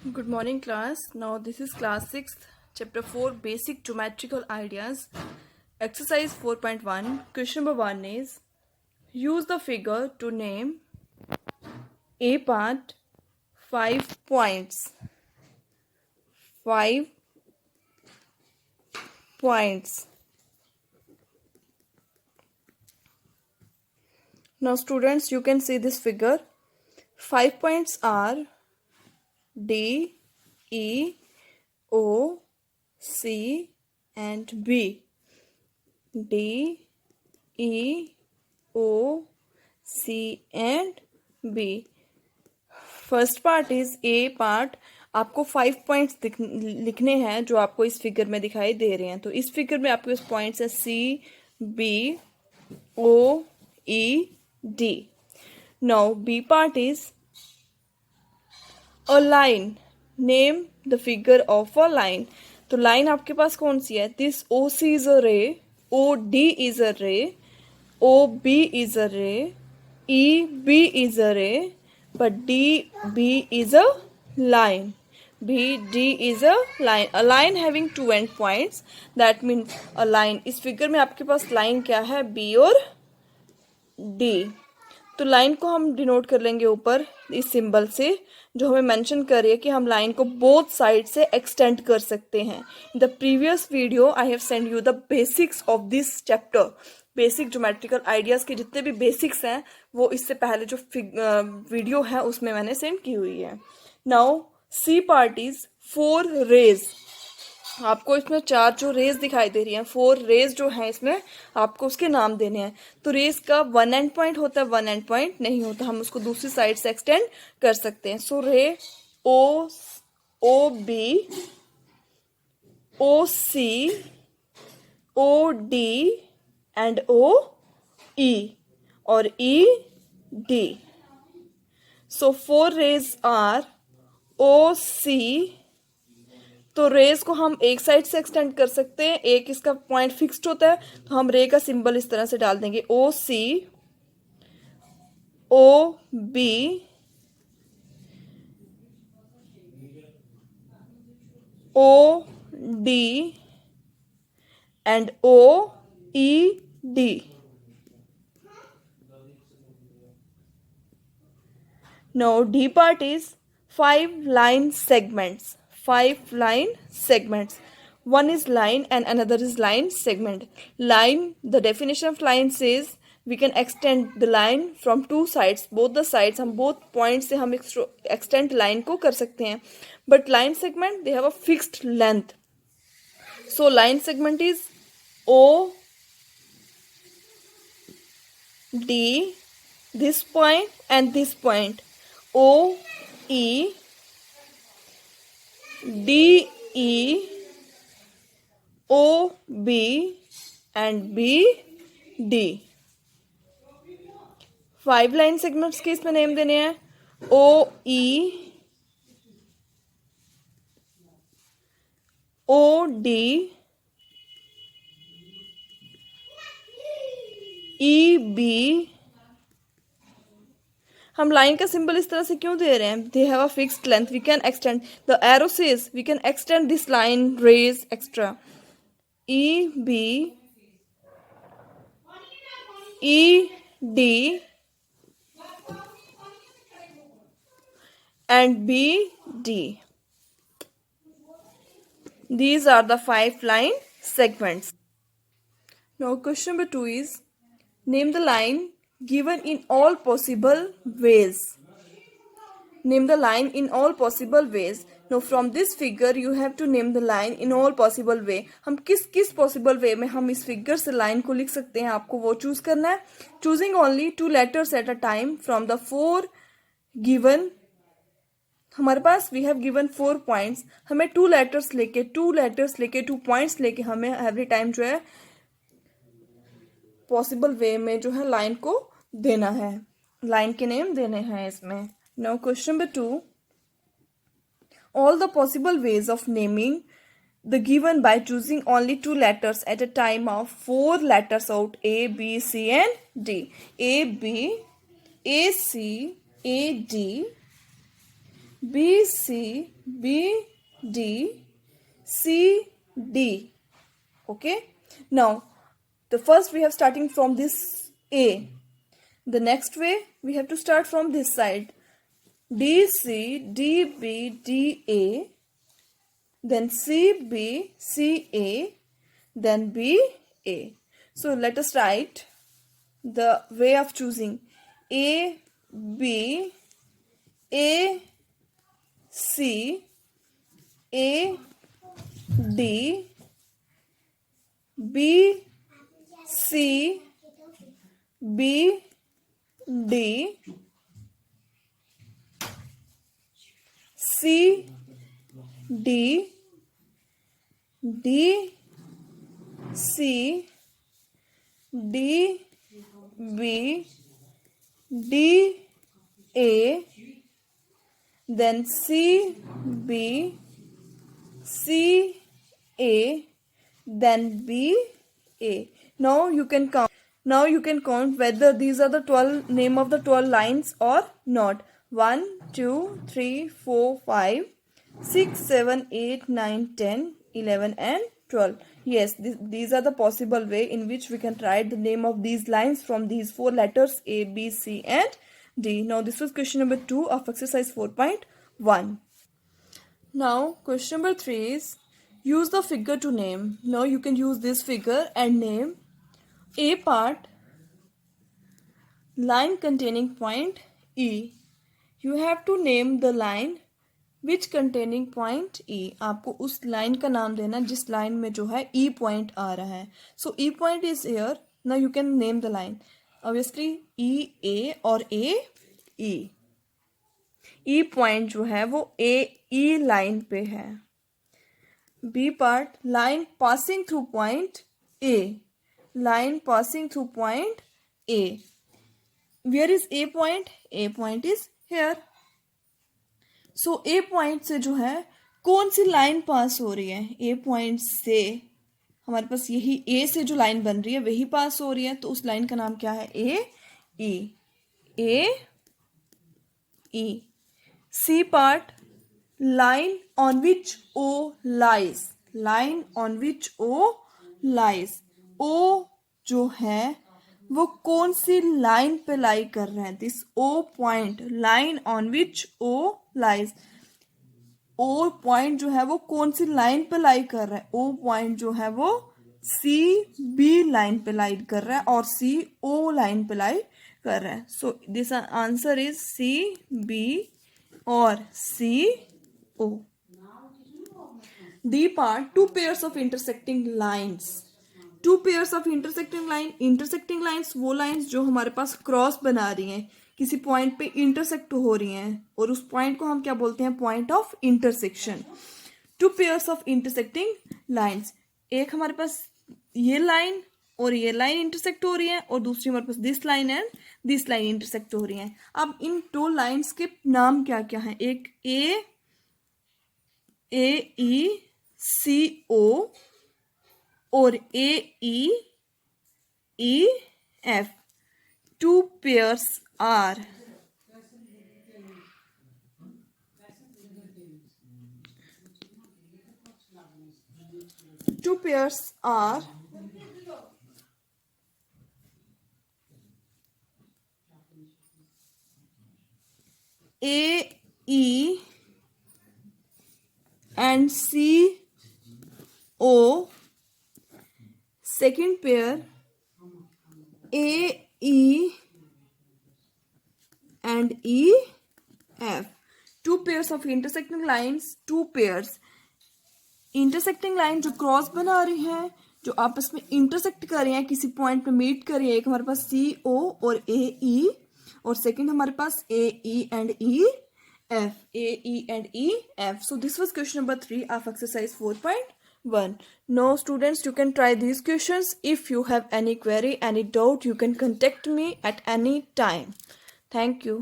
Good morning, class. Now, this is class 6th, chapter 4, Basic Geometrical Ideas. Exercise 4.1. Question number 1 is use the figure to name A part 5 points. 5 points. Now, students, you can see this figure. 5 points are D, E, O, C, and B. D, E, O, C and B. First part is a part. आपको 5 points लिखने हैं जो आपको इस figure में दिखाई दे रहे हैं. तो इस फिगर में आपके पास पॉइंट्स है C, B, O, E, D. Now B part is a line. Name the figure of a line. तो लाइन आपके पास कौन सी है? This O C is a रे, ओ डी इज अ रे, ओ बी इज अ रे, E B is a ray, but D B is a line. B D is a line. A line having two end points. That means a line. इस figure में आपके पास line क्या है? B और D. तो line को हम denote कर लेंगे ऊपर इस सिंबल से, जो हमें मेंशन कर रही है कि हम लाइन को बोथ साइड से एक्सटेंड कर सकते हैं. In the previous video I have send you the basics of this chapter. Basic geometrical ideas के जितने भी बेसिक्स हैं वो इससे पहले जो वीडियो है उसमें मैंने सेंड की हुई है. Now C part is 4 rays. आपको इसमें 4 जो रेज दिखाई दे रही हैं, 4 रेज जो हैं इसमें आपको उसके नाम देने हैं. तो रेज का 1 एंड पॉइंट होता है, 1 एंड पॉइंट नहीं होता, हम उसको दूसरी साइड से एक्सटेंड कर सकते हैं. So ray O, O B, O C, O D and O E or E D. So 4 rays are O C. तो रेज को हम एक साइड से एक्सटेंड कर सकते हैं, एक इसका पॉइंट फिक्स्ड होता है, तो हम रे का सिंबल इस तरह से डाल देंगे. O C, O B, O D and O E D. Now D part is 5 line segments. 5 line segments. One is line and another is line segment. Line, the definition of line says we can extend the line from two sides. Both the sides, हम both points से हम extend line को कर सकते हैं. But line segment, they have a fixed length. So line segment is O D, this point and this point. O E D E, O B and B D. 5 line segments के इसमें name देने हैं. O E, O D, E B. हम line का symbol इस तरह से क्यों दे रहे हैं? They have a fixed length, we can extend. The arrow says we can extend this line rays extra. E B, E D and B D. These are the 5 line segments. Now question number 2 is name the line given in all possible ways. Name the line in all possible ways. Now from this figure you have to name the line in all possible way. हम किस किस possible way में हम इस figure से line को लिख सकते हैं, आपको वो choose करना है. Choosing only 2 letters at a time from the 4 given. हमारे पास we have given 4 points. हमें 2 letters लेके 2 points लेके हमें every time जो है पॉसिबल वे में जो है लाइन को देना है, लाइन के नेम देने हैं इसमें. Now question number 2. All the possible ways of naming the given by choosing only 2 letters at a time of 4 letters out A B C and D. A B, A C, A D, BC, BD, CD. Okay. Now, the first we have starting from this A. The next way we have to start from this side. DC, DB, DA, then CB, CA, then BA. So let us write the way of choosing A, B, A, C, A, D, B, C, B, D, C, D, D, C, D, B, D, A, then C, B, C, A, then B, A. Now you can count. Now you can count whether these are the 12 name of the 12 lines or not. 1, 2, 3, 4, 5, 6, 7, 8, 9, 10, 11 and 12. Yes, these are the possible way in which we can write the name of these lines from these 4 letters A, B, C and D. Now this was question number 2 of exercise 4.1. Now question number 3 is use the figure to name. Now you can use this figure and name A part, line containing point E. You have to name the line which containing point E. आपको उस line का नाम देना जिस line में जो है E point आ रहा है. So E point is here. Now you can name the line. Obviously E A और A E. E point जो है वो A E line पे है. B part, line passing through point A. Line passing through point A. Where is A point? A point is here. So A point से जो है कौन सी लाइन पास हो रही है? A point से हमारे पास यही A से जो लाइन बन रही है वही पास हो रही है. तो उस लाइन का नाम क्या है? A E. A E. C part, line on which O lies. Line on which O lies. O जो है वो कौन सी लाइन पे लाई कर रहा है? This O point, line on which O lies. O point जो है वो कौन सी लाइन पे लाई कर रहा है? O point जो है वो C B लाइन पे लाई कर रहा है और C O लाइन पे लाई कर रहा है. So this answer is C B और C O. D part, two pairs of intersecting lines. Two pairs of intersecting line. Intersecting lines वो लाइन्स जो हमारे पास क्रॉस बना रही हैं, किसी पॉइंट पे इंटरसेक्ट हो रही हैं और उस पॉइंट को हम क्या बोलते हैं? Point of intersection. Two pairs of intersecting lines. एक हमारे पास ये लाइन और ये लाइन इंटरसेक्ट हो रही है और दूसरी हमारे पास this line and this line intersect हो रही है. अब इन दो लाइन्स के नाम क्या क्या हैं? एक ए ई सी ओ और A E E F. Two pairs are A E and C O. Second pair A E and E F. Two pairs of intersecting lines. Two pairs. Intersecting line जो क्रॉस बना रही है, जो आपस में इंटरसेक्ट कर रही है, किसी पॉइंट पे मीट कर रही है. एक हमारे पास सी ओ और ए ई और सेकंड हमारे पास A E and E F. A E and E F. So this was question number 3 of exercise 4.1. Now students, you can try these questions. If you have any query, any doubt, you can contact me at any time. Thank you.